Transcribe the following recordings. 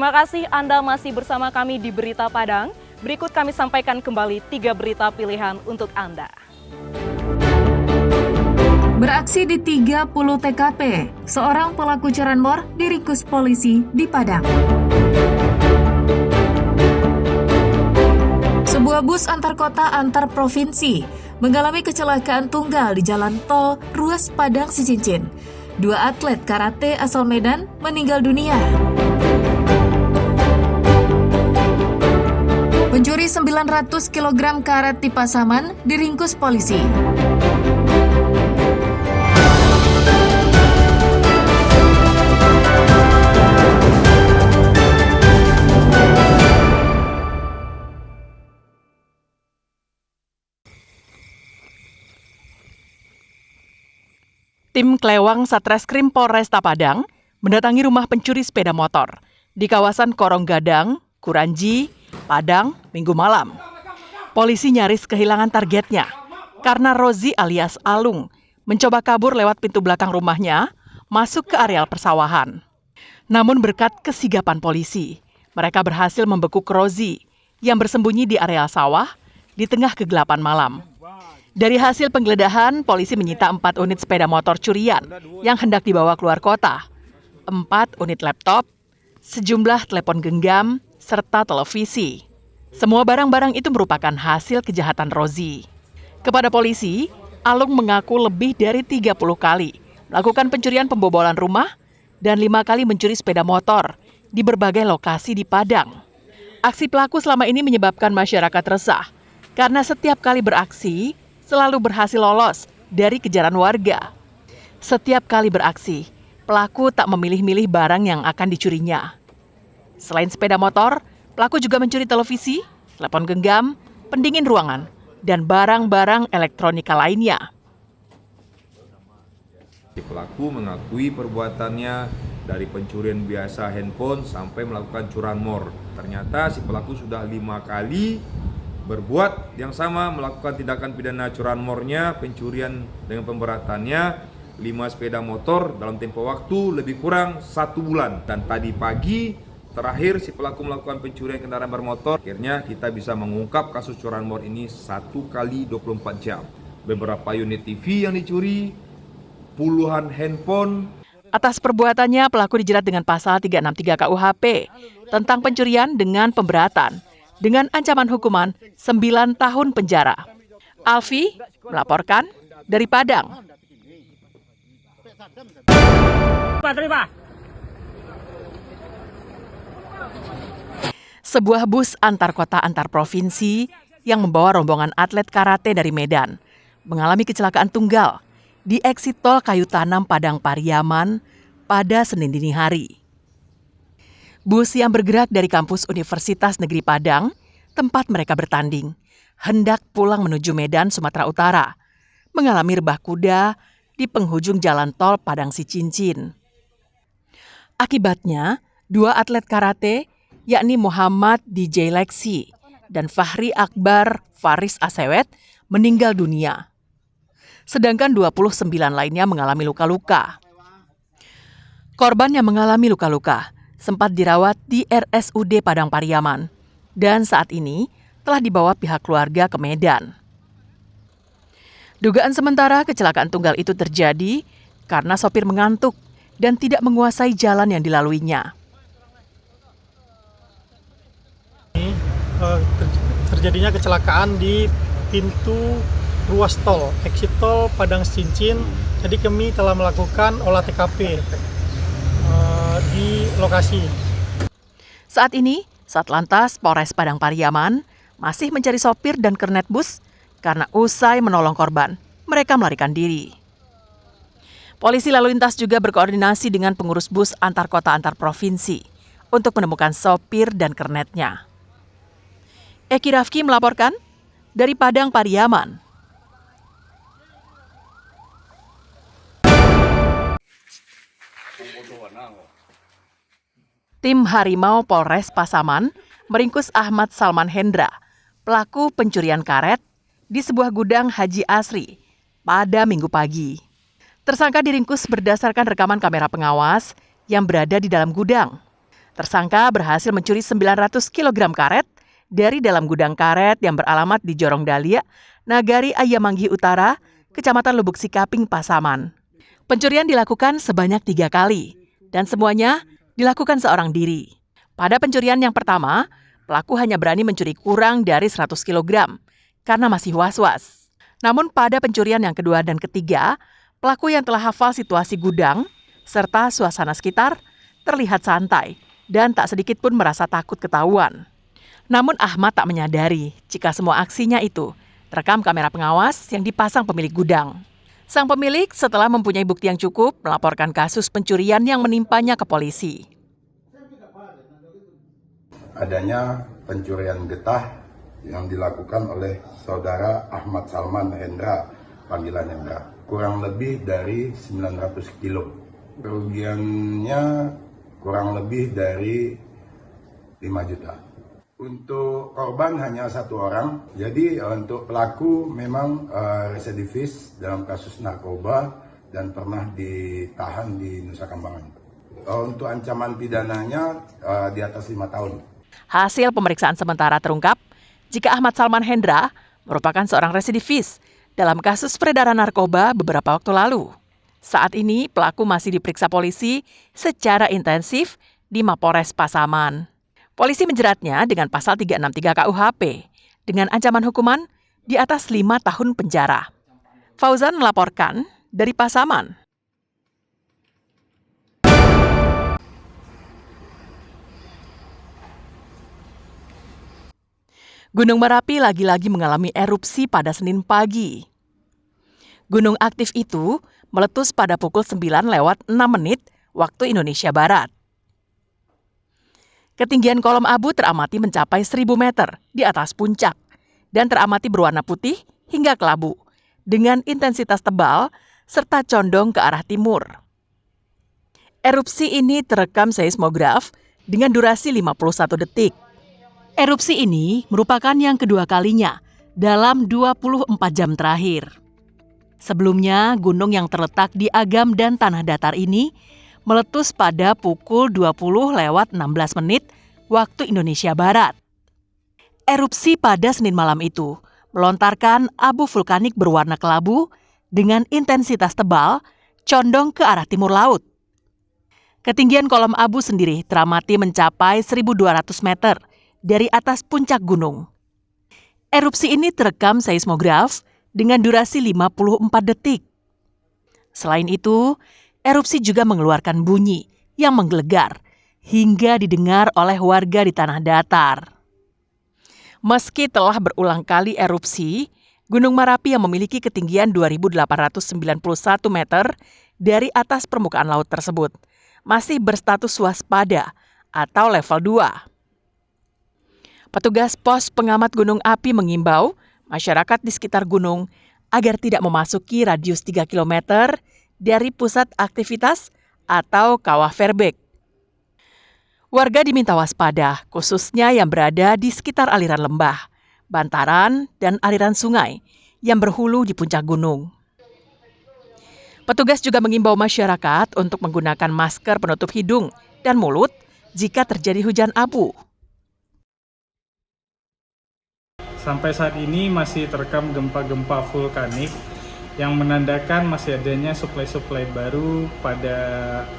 Terima kasih Anda masih bersama kami di Berita Padang. Berikut kami sampaikan kembali 3 berita pilihan untuk Anda. Beraksi di 30 TKP, seorang pelaku curanmor diringkus polisi di Padang. Sebuah bus antar kota antar provinsi mengalami kecelakaan tunggal di jalan tol ruas Padang Sicincin. 2 atlet karate asal Medan meninggal dunia. Pencuri 900 kg karet di Pasaman diringkus polisi. Tim Klewang Satreskrim Polresta Padang mendatangi rumah pencuri sepeda motor di kawasan Korong Gadang, Kuranji, Padang, Minggu malam. Polisi nyaris kehilangan targetnya karena Rozi alias Alung mencoba kabur lewat pintu belakang rumahnya masuk ke areal persawahan. Namun berkat kesigapan polisi, mereka berhasil membekuk Rozi yang bersembunyi di areal sawah di tengah kegelapan malam. Dari hasil penggeledahan, polisi menyita 4 unit sepeda motor curian yang hendak dibawa keluar kota, 4 unit laptop, sejumlah telepon genggam, serta televisi. Semua barang-barang itu merupakan hasil kejahatan Rozi. Kepada polisi, Alung mengaku lebih dari 30 kali melakukan pencurian pembobolan rumah dan 5 kali mencuri sepeda motor di berbagai lokasi di Padang. Aksi pelaku selama ini menyebabkan masyarakat resah karena setiap kali beraksi selalu berhasil lolos dari kejaran warga. Setiap kali beraksi, pelaku tak memilih-milih barang yang akan dicurinya. Selain sepeda motor, pelaku juga mencuri televisi, telepon genggam, pendingin ruangan, dan barang-barang elektronika lainnya. Pelaku mengakui perbuatannya dari pencurian biasa handphone sampai melakukan curanmor. Ternyata si pelaku sudah 5 kali berbuat yang sama, melakukan tindakan pidana curanmornya, pencurian dengan pemberatannya, 5 sepeda motor dalam tempo waktu lebih kurang 1 bulan. Dan tadi pagi terakhir si pelaku melakukan pencurian kendaraan bermotor. Akhirnya kita bisa mengungkap kasus curanmor ini 1 kali 24 jam. Beberapa unit TV yang dicuri, puluhan handphone. Atas perbuatannya, pelaku dijerat dengan pasal 363 KUHP tentang pencurian dengan pemberatan dengan ancaman hukuman 9 tahun penjara. Alfi melaporkan dari Padang. Sebuah bus antar kota antar provinsi yang membawa rombongan atlet karate dari Medan mengalami kecelakaan tunggal di eksit tol Kayu Tanam Padang Pariaman pada Senin dini hari. Bus yang bergerak dari kampus Universitas Negeri Padang, tempat mereka bertanding, hendak pulang menuju Medan, Sumatera Utara, mengalami rebah kuda di penghujung jalan tol Padang Sicincin. Akibatnya, 2 atlet karate, yakni Muhammad DJ Leksi dan Fahri Akbar Faris Asewet, meninggal dunia. Sedangkan 29 lainnya mengalami luka-luka. Korban yang mengalami luka-luka sempat dirawat di RSUD Padang Pariaman dan saat ini telah dibawa pihak keluarga ke Medan. Dugaan sementara kecelakaan tunggal itu terjadi karena sopir mengantuk dan tidak menguasai jalan yang dilaluinya. Terjadinya kecelakaan di pintu ruas tol, exit tol Padang Sicincin. Jadi kami telah melakukan olah TKP di lokasi. Saat ini, Satlantas Polres Padang Pariaman masih mencari sopir dan kernet bus karena usai menolong korban, mereka melarikan diri. Polisi lalu lintas juga berkoordinasi dengan pengurus bus antar kota antar provinsi untuk menemukan sopir dan kernetnya. Eki Rafki melaporkan dari Padang Pariaman. Tim Harimau Polres Pasaman meringkus Ahmad Salman Hendra, pelaku pencurian karet di sebuah gudang Haji Asri pada Minggu pagi. Tersangka diringkus berdasarkan rekaman kamera pengawas yang berada di dalam gudang. Tersangka berhasil mencuri 900 kg karet dari dalam gudang karet yang beralamat di Jorong Dalia, Nagari Ayamanggi Utara, Kecamatan Lubuk Sikaping, Pasaman. Pencurian dilakukan sebanyak 3 kali, dan semuanya dilakukan seorang diri. Pada pencurian yang pertama, pelaku hanya berani mencuri kurang dari 100 kg karena masih was-was. Namun pada pencurian yang kedua dan ketiga, pelaku yang telah hafal situasi gudang serta suasana sekitar terlihat santai dan tak sedikit pun merasa takut ketahuan. Namun Ahmad tak menyadari jika semua aksinya itu terekam kamera pengawas yang dipasang pemilik gudang. Sang pemilik setelah mempunyai bukti yang cukup melaporkan kasus pencurian yang menimpanya ke polisi. Adanya pencurian getah yang dilakukan oleh saudara Ahmad Salman Hendra, panggilan Hendra, kurang lebih dari 900 kilo. Kerugiannya kurang lebih dari 5 juta. Untuk korban hanya 1 orang, jadi untuk pelaku memang residivis dalam kasus narkoba dan pernah ditahan di Nusa Kambangan. Untuk ancaman pidananya di atas 5 tahun. Hasil pemeriksaan sementara terungkap jika Ahmad Salman Hendra merupakan seorang residivis dalam kasus peredaran narkoba beberapa waktu lalu. Saat ini pelaku masih diperiksa polisi secara intensif di Mapolres Pasaman. Polisi menjeratnya dengan pasal 363 KUHP dengan ancaman hukuman di atas 5 tahun penjara. Fauzan melaporkan dari Pasaman. Gunung Merapi lagi-lagi mengalami erupsi pada Senin pagi. Gunung aktif itu meletus pada pukul 9:06 waktu Indonesia Barat. Ketinggian kolom abu teramati mencapai 1.000 meter di atas puncak dan teramati berwarna putih hingga kelabu dengan intensitas tebal serta condong ke arah timur. Erupsi ini terekam seismograf dengan durasi 51 detik. Erupsi ini merupakan yang kedua kalinya dalam 24 jam terakhir. Sebelumnya, gunung yang terletak di Agam dan Tanah Datar ini meletus pada pukul 20:16 waktu Indonesia Barat. Erupsi pada Senin malam itu melontarkan abu vulkanik berwarna kelabu dengan intensitas tebal condong ke arah timur laut. Ketinggian kolom abu sendiri teramati mencapai 1.200 meter dari atas puncak gunung. Erupsi ini terekam seismograf dengan durasi 54 detik. Selain itu, erupsi juga mengeluarkan bunyi yang menggelegar hingga didengar oleh warga di Tanah Datar. Meski telah berulang kali erupsi, Gunung Merapi yang memiliki ketinggian 2.891 meter dari atas permukaan laut tersebut masih berstatus waspada atau level 2. Petugas pos pengamat gunung api mengimbau masyarakat di sekitar gunung agar tidak memasuki radius 3 km dari pusat aktivitas atau kawah Verbek. Warga diminta waspada, khususnya yang berada di sekitar aliran lembah, bantaran, dan aliran sungai yang berhulu di puncak gunung. Petugas juga mengimbau masyarakat untuk menggunakan masker penutup hidung dan mulut jika terjadi hujan abu. Sampai saat ini masih terekam gempa-gempa vulkanik yang menandakan masih adanya suplai-suplai baru pada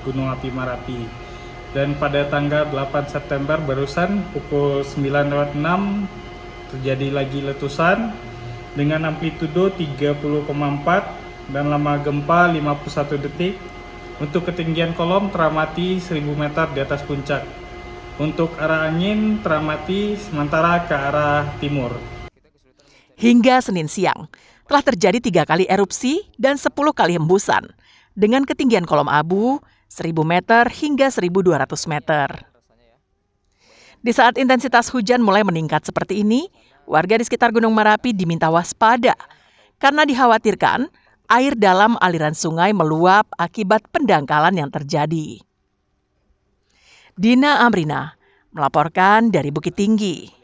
Gunung Api Merapi. Dan pada tanggal 8 September barusan pukul 9:06 terjadi lagi letusan dengan amplitudo 30,4 dan lama gempa 51 detik. Untuk ketinggian kolom teramati 1.000 meter di atas puncak. Untuk arah angin teramati sementara ke arah timur. Hingga Senin siang, telah terjadi 3 kali erupsi dan 10 kali hembusan dengan ketinggian kolom abu 1.000 meter hingga 1.200 meter. Di saat intensitas hujan mulai meningkat seperti ini, warga di sekitar Gunung Merapi diminta waspada karena dikhawatirkan air dalam aliran sungai meluap akibat pendangkalan yang terjadi. Dina Amrina melaporkan dari Bukit Tinggi.